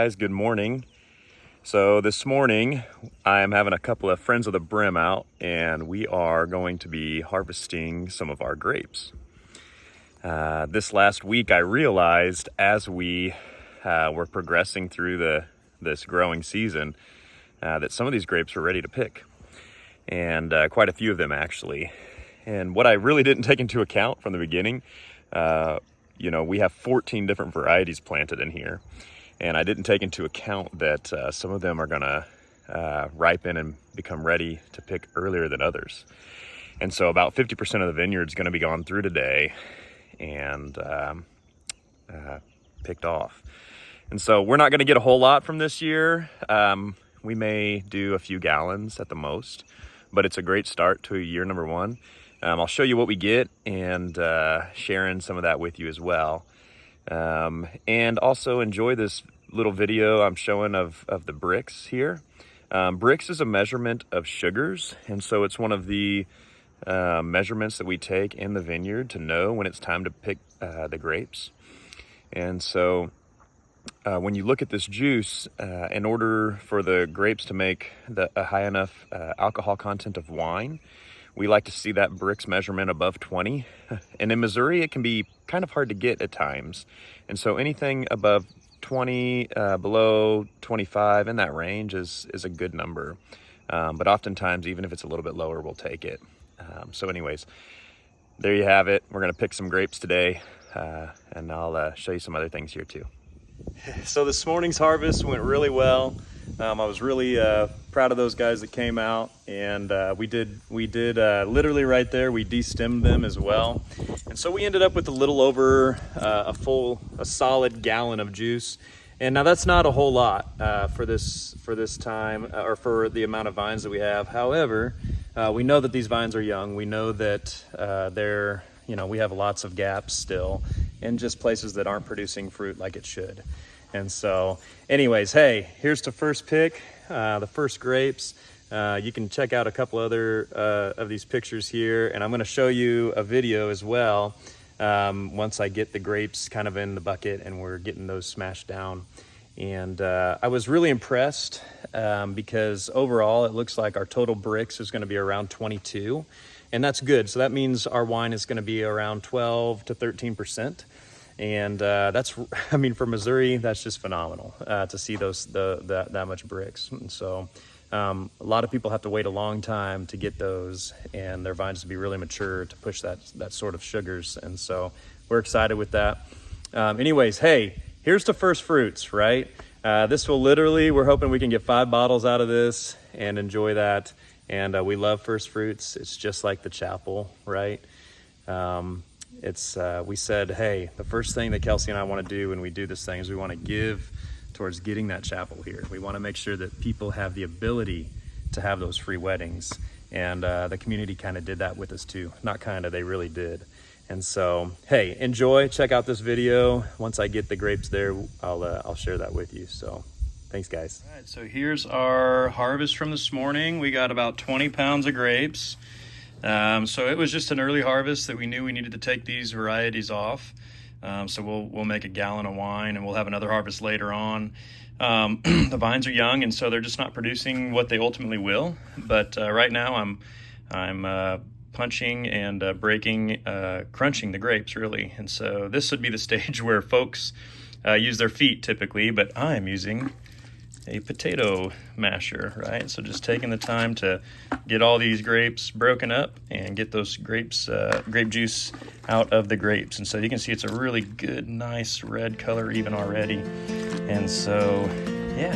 guys, good morning. So this morning I'm having a couple of friends of the Brim out, and we are going to be harvesting some of our grapes. This last week I realized as we were progressing through this growing season that some of these grapes were ready to pick, and quite a few of them actually. And what I really didn't take into account from the beginning, we have 14 different varieties planted in here. And I didn't take into account that some of them are gonna ripen and become ready to pick earlier than others. And so about 50% of the vineyard is gonna be gone through today and picked off. And so we're not gonna get a whole lot from this year. We may do a few gallons at the most, but it's a great start to year number one. I'll show you what we get and sharing some of that with you as well. And also enjoy this little video I'm showing of the Brix here. Brix is a measurement of sugars, and so it's one of the measurements that we take in the vineyard to know when it's time to pick the grapes. And so when you look at this juice, in order for the grapes to make a high enough alcohol content of wine, we like to see that Brix measurement above 20. And in Missouri, it can be kind of hard to get at times. And so anything above 20, below 25, in that range is a good number. But oftentimes, even if it's a little bit lower, we'll take it. So anyways, there you have it. We're gonna pick some grapes today, and I'll show you some other things here too. So this morning's harvest went really well. I was really proud of those guys that came out, and we did literally right there, we destemmed them as well. And so we ended up with a little over a solid gallon of juice. And now that's not a whole lot for this time, or for the amount of vines that we have. However, we know that these vines are young. We know that we have lots of gaps still in just places that aren't producing fruit like it should. And so anyways, hey, here's the first pick, the first grapes. You can check out a couple other of these pictures here, and I'm gonna show you a video as well once I get the grapes kind of in the bucket and we're getting those smashed down. And I was really impressed because overall it looks like our total Brix is gonna be around 22, and that's good. So that means our wine is gonna be around 12 to 13%. And for Missouri, that's just phenomenal to see that much Brix. And so a lot of people have to wait a long time to get those, and their vines to be really mature to push that sort of sugars. And so we're excited with that. Anyways, hey, here's the first fruits, right? This will literally, we're hoping we can get 5 bottles out of this and enjoy that. And we love first fruits. It's just like the chapel, right? We said, hey, the first thing that Kelsey and I want to do when we do this thing is we want to give towards getting that chapel here. We want to make sure that people have the ability to have those free weddings. And the community kind of did that with us too. Not kind of, they really did. And so, hey, enjoy, check out this video. Once I get the grapes there, I'll share that with you. So thanks, guys. All right, so here's our harvest from this morning. We got about 20 pounds of grapes. So it was just an early harvest that we knew we needed to take these varieties off. So we'll make a gallon of wine, and we'll have another harvest later on. The vines are young, and so they're just not producing what they ultimately will. But right now I'm punching and breaking, crunching the grapes really. And so this would be the stage where folks use their feet typically, but I'm using a potato masher, right? So just taking the time to get all these grapes broken up and get those grape juice out of the grapes. And so you can see it's a really good, nice red color even already. And so, yeah.